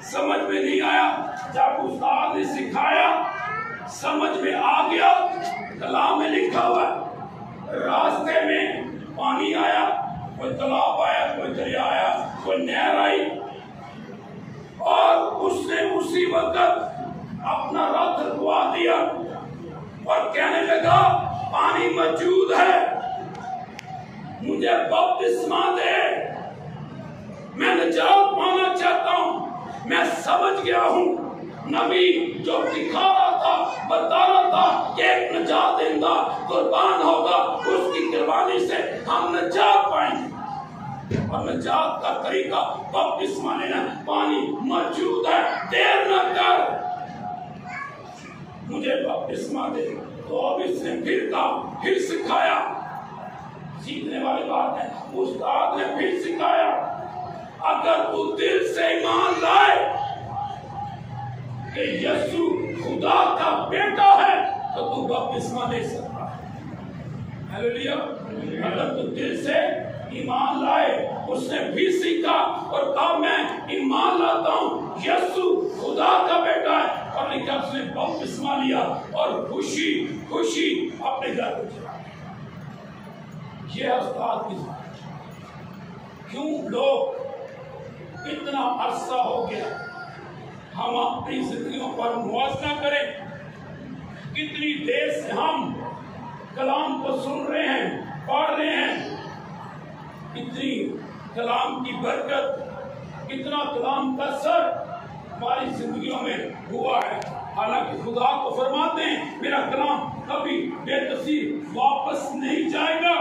समझ में नहीं आया। जब उस्ताद ने सिखाया समझ में आ गया। कलाम में लिखा हुआ रास्ते में पानी आया, कोई तालाब आया, कोई दरिया आया, कोई नहर आई, और उसने उसी वक्त अपना रथ रुकवा दिया और कहने लगा पानी मौजूद है, मुझे बपतिस्मा दे, मैं निजात पाना चाहता हूं। मैं समझ गया हूं नबी जो दिखा रहा था, बता रहा था कि एक निजात देंदा कुर्बान होगा, उसकी कुर्बानी से हम निजात पाएंगे। और निजात का तरीका बपतिस्मा लेना, पानी मौजूद है, देर न कर, मुझे बपतिस्मा दे। तो अब इसने फिर कहा, फिर सिखाया। सीखने वाली बात है, उस्ताद ने फिर सिखाया, अगर तू दिल से ईमान लाए कि यीशु खुदा का बेटा है तो तू बपतिस्मा ले सकता है। हालेलुया। अगर तू दिल से ईमान लाए, उसने भी सीखा और कहा मैं ईमान लाता हूँ यीशु खुदा का बेटा है, और लिखा उसने बपतिस्मा लिया और खुशी खुशी अपने घर को चला। ये उस्ताद की बात। क्यों लोग इतना अरसा हो गया, हम अपनी जिंदगियों पर मुआवजा करें, कितनी देर से हम कलाम को सुन रहे हैं, पढ़ रहे हैं, कितनी कलाम की बरकत, कितना कलाम का असर हमारी जिंदगियों में हुआ है। हालांकि खुदा को फरमाते हैं मेरा कलाम कभी बेतसीर वापस नहीं जाएगा,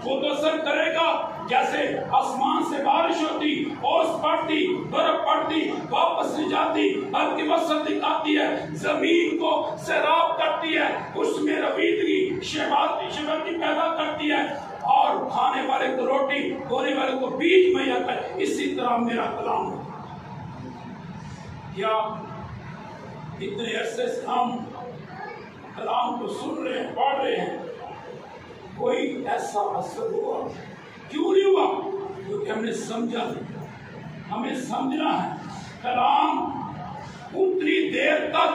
वो तो असर करेगा। जैसे आसमान से बारिश होती, ओस पड़ती, बर्फ पड़ती, वापस नहीं जाती, बल्कि वसत दिखाती है, जमीन को सैराब करती है, उसमें रवीदगी शिवती पैदा करती है, और खाने वाले को रोटी, बोने वाले को बीज में आता है। इसी तरह मेरा कलाम है। क्या इतने अरसे से हम कलाम को सुन रहे हैं, पढ़ रहे हैं, कोई ऐसा असर हुआ? क्यों नहीं हुआ? क्योंकि हमने समझा नहीं। हमें समझना है कलाम उतनी देर तक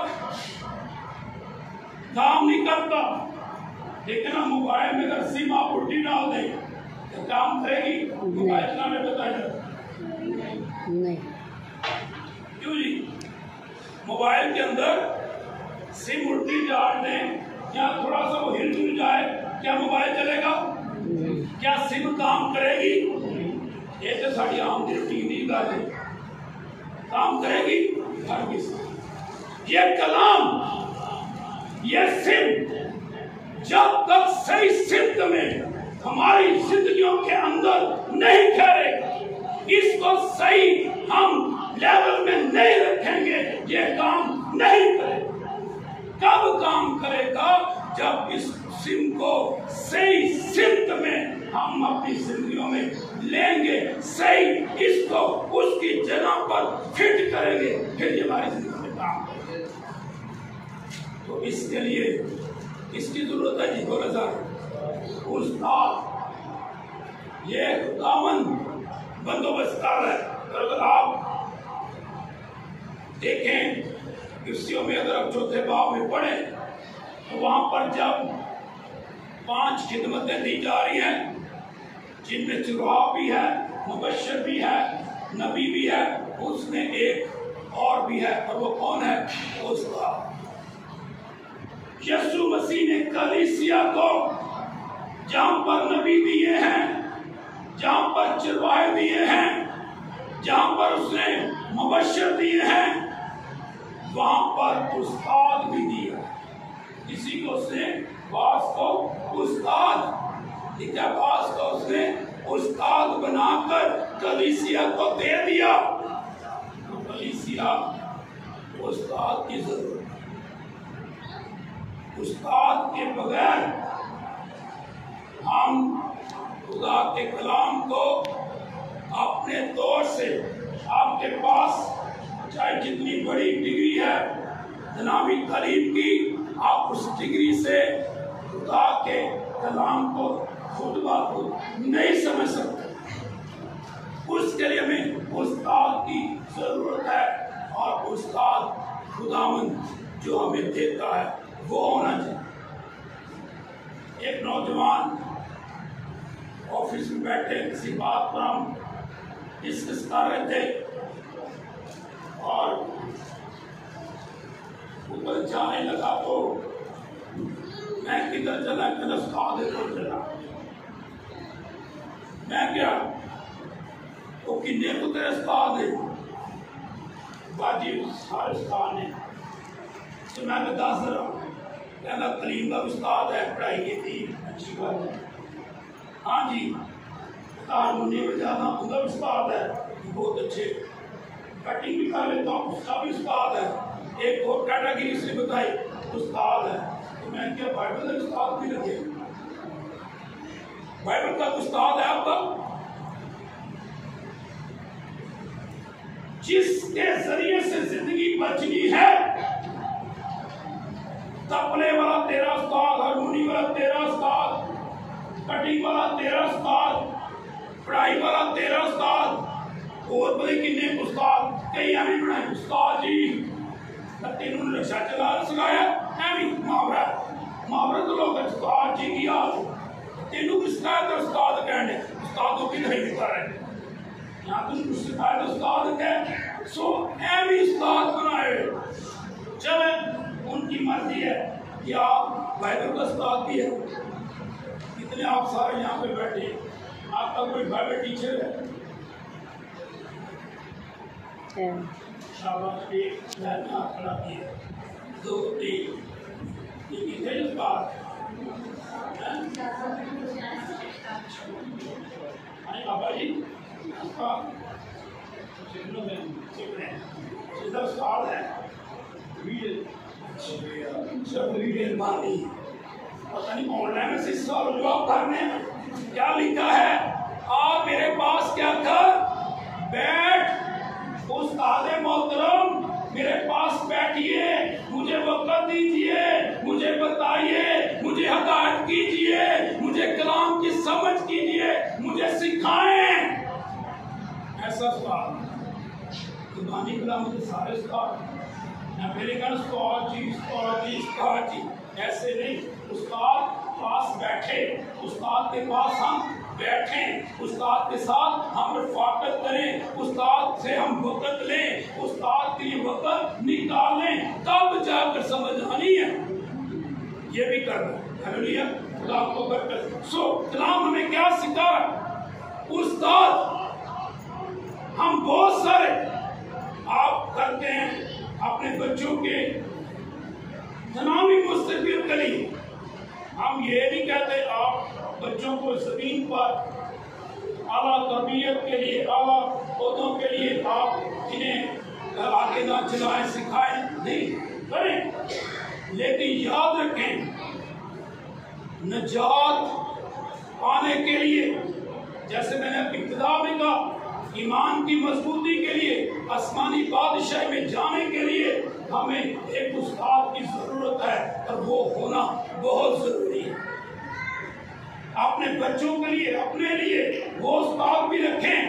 काम नहीं करता, लेकिन हम मोबाइल में अगर सिम आप उल्टी डाल दें तो काम करेगी? मोबाइल का हमें बताया नहीं। क्यों जी? मोबाइल के अंदर सिम उल्टी डाल दें या थोड़ा सा वो हिल जुल जाए, क्या मोबाइल चलेगा? क्या सिम काम करेगी? ये तो साड़ी आम रूटीन की गल है, काम करेगी हर किसी। ये कलाम, ये सिम जब तक सही सिमत में हमारी जिंदगियों के अंदर नहीं ठहरेगा, इसको सही हम लेवल में नहीं रखेंगे, ये काम नहीं करेगा। कब काम करेगा? जब इस सिम को सही सिमत में हम अपनी जिंदगियों में लेंगे, सही इसको उसकी जगह पर फिट करेंगे, फिर ये हमारी जिंदगी में काम करेगा। तो इसके लिए इसकी जरूरत है जी। उस्ताद ये खुदावन बंदोबस्त कर रहा है। अगर आप देखें कृषियों में, अगर आप चौथे बाब में पढ़े तो वहां पर जब 5 खिदमतें दी जा रही हैं, जिनमें चुराह भी है, मुबश्शिर भी है, नबी भी है, उसमें एक और भी है, और वो कौन है? उस्ताद। यीशु मसीह ने कलीसिया को जहां पर नबी दिए हैं, जहां पर चरवाहे दिए हैं, जहां पर उसने मुबश्शिर दिए हैं, वहां पर उस्ताद भी दिया। किसी को उसने बास को उस्ताद लिखा, बास को उसने उस्ताद बनाकर कलीसिया को दे दिया। तो कलीसिया उस्ताद की जरूरत है। उस्ताद के बगैर हम खुदा के कलाम को अपने तौर से, आपके पास चाहे जितनी बड़ी डिग्री है जनाबी तालीम की, आप उस डिग्री से खुदा के कलाम को खुद ब खुद नहीं समझ सकते। उसके लिए हमें उस्ताद की जरूरत है। उस्ताद खुदावंद जो हमें देता है वो होना चाहिए। एक नौजवान ऑफिस में बैठे किसी बात पर हम डिस्कस कर रहे थे और ऊपर जाने लगा तो मैं किधर चला, किधर उस्ताद को चला। मैं क्या तो किन्ने को तेरे उस्ताद है बाजी सारे उस्ताद ने। तो मैं दस रहा कहना कलीम का उस्ताद है, पढ़ाई की थी अच्छी बात है। हाँ जी हारमोनियम बजाना उनका उस्ताद है, बहुत अच्छे। कटिंग भी कर लेता हूँ उसका भी उस्ताद है। एक और कैटेगरी से बताई उस्ताद है। तो मैं क्या बाइबल का उस्ताद भी रखे, बाइबल का उस्ताद है आपका जिसके जरिए से जिंदगी बचनी है। तबले वाला तेरा उस्ताद, हारमोनी वाला तेरा उस्ताद, कटिंग वाला तेरा उस्ताद, पढ़ाई वाला तेरा उस्ताद, और बड़े किन्ने उस्ताद कई एवं बनाए उस्ताद जी तेन रक्षा चला सिखाया एवं मुहावरा तो लोग उस्ताद जी की याद तेनू भी सिखाया तो उस्ताद कहने उस्तादों की नहीं बता रहे यहाँ तुम सिखाया तो उस्ताद कह सो एवं उस्ताद बनाए। चले उनकी मर्जी है कि आप बाइबल का उस्ताद भी है। कितने आप सारे यहाँ पे बैठे, आपका कोई बाइबल टीचर है? शाबाश, एक मैंने खड़ा किया, दो तीन, ये कितने उस्ताद? अरे बाबा जी आपका सीधा उस्ताद है। पता नहीं ऑनलाइन में सवाल जवाब करने क्या लिखा है। आप मेरे पास क्या कर बैठ उस्ताद मोहतरम मेरे पास बैठिए, मुझे वक़्त दीजिए, मुझे बताइए, मुझे हदायत कीजिए, मुझे कलाम की समझ कीजिए, मुझे सिखाएं। ऐसा सवाल खुदानी कलाम के सारे सवाल अमेरिकन उस्ताद जी ऐसे नहीं। उस्ताद पास बैठे, उस्ताद के पास हम बैठें, उस्ताद के साथ हम रफ़ाकत करें, उस्ताद से हम वक़्त लें, उस्ताद के लिए वक़्त निकालें, तब जाकर समझ आनी है। ये भी करना है। हालेलुया, खुदा को बरकत। सो कलाम हमें क्या सिखा? उस्ताद हम बहुत सारे आप करते हैं अपने बच्चों के तनावी मुस्तक़बिल के लिए। हम ये नहीं कहते आप बच्चों को ज़मीन पर आला तरबियत के लिए, आला पौधों के लिए आप इन्हें आगे ना चलाएं, सिखाएं, नहीं करें। लेकिन याद रखें नजात पाने के लिए, जैसे मैंने इब्तिदा में कहा, ईमान की मजबूती के लिए, आसमानी बादशाही में जाने के लिए हमें एक उस्ताद की जरूरत है और वो होना बहुत जरूरी है। अपने बच्चों के लिए, अपने लिए वो उस्ताद भी रखें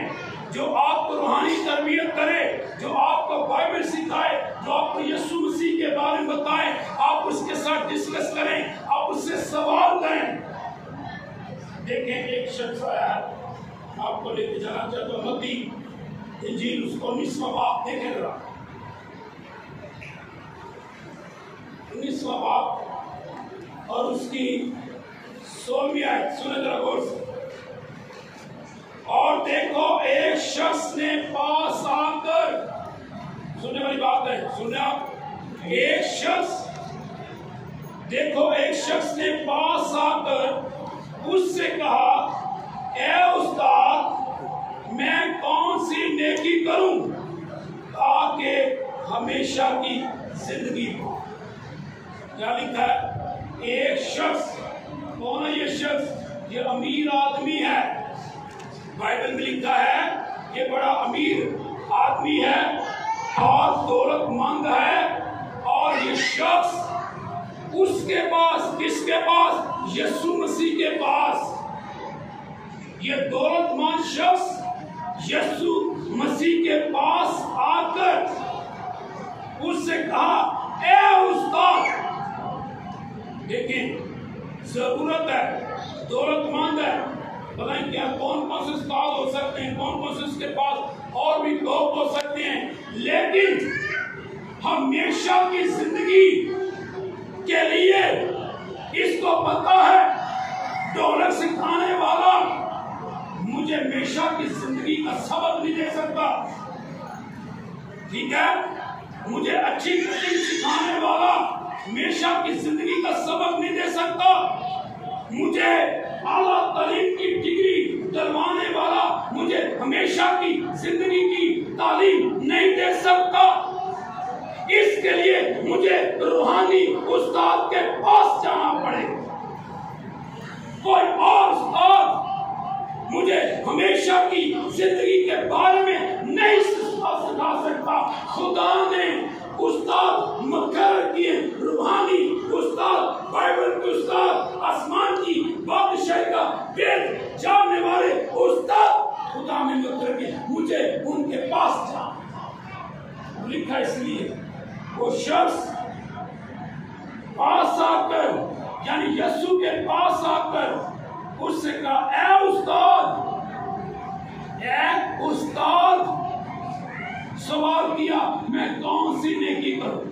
जो आपको रूहानी तरबियत करे, जो आपको बाइबल सिखाए, जो आपको यीशु मसीह के बारे में बताए, आप उसके साथ डिस्कस करें, आप उससे सवाल करें। देखें एक शख्स आया, आपको लेके जाना चाहता हूं मत्ती इंजील उसको 19वां बाब देखें जरा, 19वां बाब और उसकी 16वीं आयत सुने जरा गौर से। और देखो एक शख्स ने पास आकर, सुनने वाली बात है, सुनने आप, एक शख्स, देखो एक शख्स ने पास आकर उससे कहा, ए उस्ताद मैं कौन सी नेकी करूं ताकि हमेशा की जिंदगी हो। क्या लिखा है? एक शख्स, कौन है ये शख्स? ये अमीर आदमी है। बाइबल में लिखा है ये बड़ा अमीर आदमी है और दौलतमंद है। और ये शख्स उसके पास, किसके पास? यीशु मसीह के पास। ये दौलतमंद शख्स यीशु मसीह के पास आकर उससे कहा, ए उस्ताद, लेकिन जरूरत है, दौलतमंद है, पता नहीं क्या कौन कौन से उस्ताद हो सकते हैं, कौन कौन से उसके पास और भी लोग हो सकते हैं, लेकिन हमेशा की जिंदगी के लिए इसको पता है दौलत सिखाने वाला मुझे हमेशा की जिंदगी का सबक नहीं दे सकता। ठीक है, मुझे अच्छी कटिंग सिखाने वाला हमेशा की जिंदगी का सबक नहीं दे सकता। मुझे आला तालीम की डिग्री दिलवाने वाला मुझे हमेशा की जिंदगी की तालीम नहीं दे सकता। इसके लिए मुझे रूहानी उस्ताद के पास जाना पड़ेगा। कोई और उस्ताद मुझे हमेशा की जिंदगी के बारे में नहीं सिखा सकता। खुदा ने उस्ताद मुकर्रर किए, रूहानी उस्ताद, बाइबल के उस्ताद, आसमान की बादशाही का वेद जानने वाले उस्ताद खुदा ने मुकर्रर किए, मुझे उनके पास जाना। लिखा इसलिए वो शख्स पास आकर, यानी यीशु के पास आकर उससे कहा, ए उस्ताद, सवाल किया, मैं कौन सी नेकी करूं?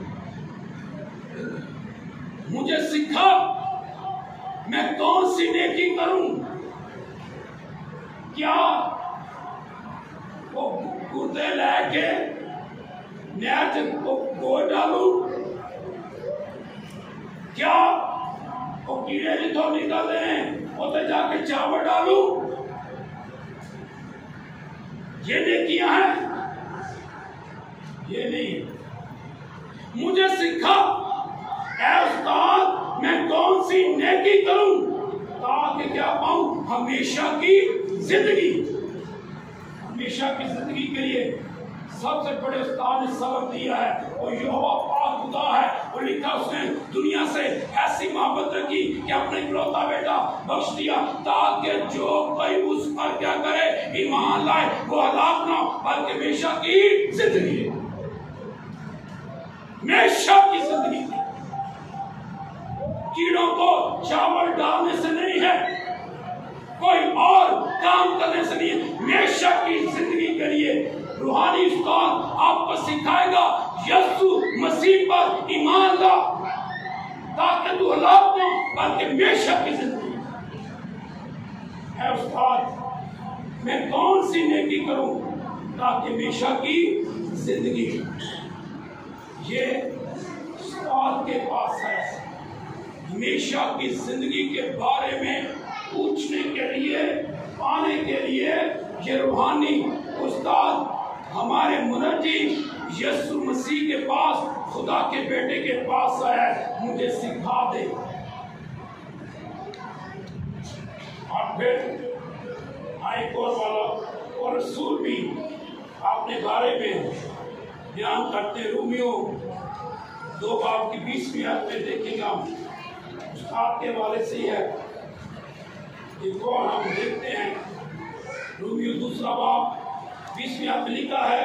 मुझे सिखा, मैं कौन सी नेकी करूं? क्या वो कुर्ते लेके नहर को गोद डालूं? क्या वो कीड़े जितो निकल रहे हैं उसे जाके चावल डालूं? ये नेकियां हैं? ये नहीं। मुझे सिखा, ऐ उस्ताद, मैं कौन सी नेकी करूं ताकि क्या पाऊं? हमेशा की जिंदगी। हमेशा की जिंदगी के लिए सबसे बड़े उस्ताद ने सबक दिया है, और यहोवा पाक खुदा है। और लिखा उसने दुनिया से ऐसी मोहब्बत रखी कि अपने इकलौता बेटा बख्श दिया, ताकि जो कोई उस पर क्या करे, ईमान लाए, वो हलाक ना हो, बल्कि हमेशा की जिंदगी, हमेशा की जिंदगी। कीड़ों को चावल डालने से नहीं है, कोई और काम करने से नहीं है, हमेशा की जिंदगी के लिए रूहानी उस्ताद आपको सिखाएगा, यीशु मसीह पर ईमान ला, ताकि तू हलाक न हो, बल्कि हमेशा की जिंदगी। है उस्ताद, मैं कौन सी नेकी करूं ताकि हमेशा की जिंदगी? ये उस्ताद के पास है, हमेशा की जिंदगी के बारे में पूछने के लिए, पाने के लिए ये रूहानी उस्ताद हमारे मुनज्जी यीशु मसीह के पास, खुदा के बेटे के पास आया, मुझे सिखा दे। और फिर एक और वाला और रसूल भी अपने बारे में बयान करते, रोमियो 2 बाब की 20वीं आयत में देखेगा, उस्ताद के वाले से ही है। एक और हम देखते हैं, रोमियो 2 बाब 20वीं आयत में लिखा है,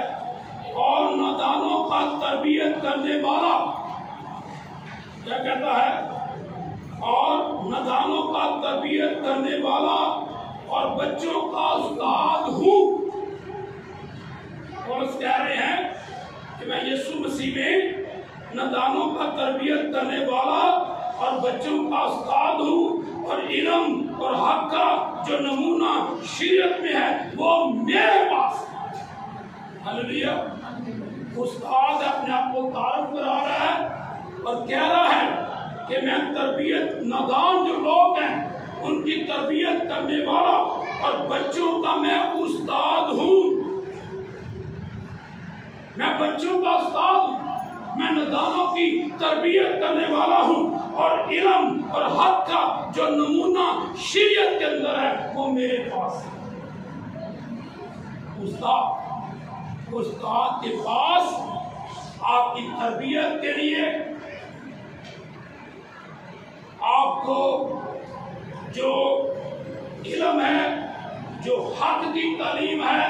और नादानों का तरबियत करने वाला, क्या कहता है? और नादानों का तरबियत करने वाला और बच्चों का उस्ताद हूँ। और कह रहे हैं कि मैं यीशु मसीह में नादानों का तरबियत करने वाला और बच्चों का उस्ताद हूँ, और इल्म और हक का जो नमूना शरीयत में है वो मेरे पास। हालेलुया। उस्ताद अपने आप को तारीफ करा रहा है और कह रहा है कि मैं तरबियत, नादान जो लोग हैं उनकी तरबियत करने वाला और बच्चों का मैं उस्ताद हूँ। मैं बच्चों का उस्ताद हूँ, मैं नादानों की तरबियत करने वाला हूँ, और इल्म और हक का जो नमूना शरीयत के अंदर है वो मेरे पास है। उस्ताद के पास आपकी तरबियत के लिए, आपको जो इल्म है, जो हक की तालीम है,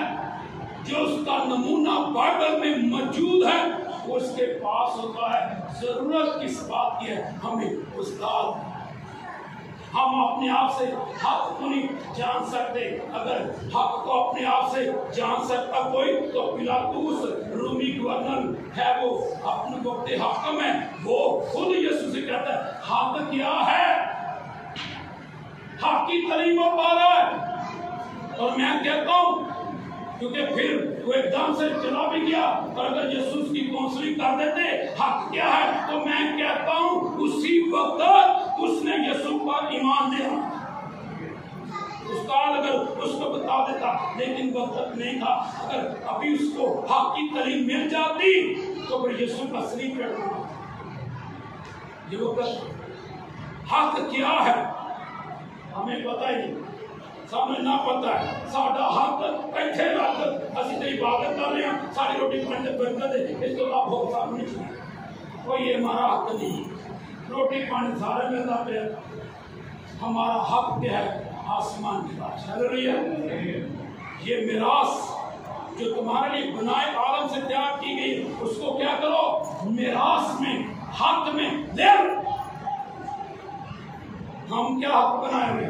जो उसका नमूना बाइबल में मौजूद है, वो उसके पास होता है। जरूरत किस बात की है? हमें उस्ताद। हम अपने आप से हक को नहीं जान सकते। अगर हक को अपने आप से जान सकता कोई तो पिलातुस रूमी गवर्नर है, वो अपने वक्त हाकिम है, वो खुद यीशु से कहता है हक क्या है? हक की तालीम पा रहा है। और मैं कहता हूं, क्योंकि फिर वो एकदम से चला भी गया, और अगर यीशु की काउंसलिंग कर देते हक क्या है, तो मैं कहता हूं उसी वक्त उसने यीशु पर ईमान दिया। उस्ताद अगर उसको बता देता, लेकिन वक्त नहीं था। अगर अभी उसको हक की तालीम मिल जाती तो फिर यीशु का सलीब पे ये वक्त हक क्या है हमें पता ही नहीं, सामने ना पता है। साडा हक इत्थे रख, असि ते इबादत कर रहे हैं, सारी रोटी पानी ते बरकत है, इस तो लाभ हो सामने कोई ये हमारा हक नहीं। रोटी पानी सारे मिलता पे, हमारा हक क्या है? आसमान की बात। हालेलुया। ये मिरास जो तुम्हारे लिए बनाए आलम से तैयार की गई, उसको क्या करो? मिरास में, हक में ले। हम क्या हक बनाए हुए?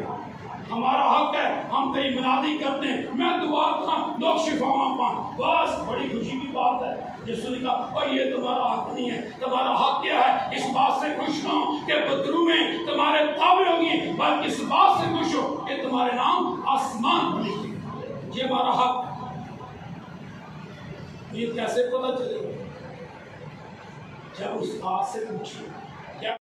हमारा हक है, हम कहीं मुनादी करते हैं, मैं दुआ था लोग शिफावा पान, बस बड़ी खुशी की बात है। यीशु ने कहा और ये तुम्हारा हक नहीं है। तुम्हारा हक क्या है? इस बात से खुश हो कि बदरू में तुम्हारे ताबे होगी, बल्कि इस बात से खुश हो कि तुम्हारे नाम आसमान में लिखे। ये हमारा हक। ये कैसे पता चलेगा? जब उस बात से पूछिए।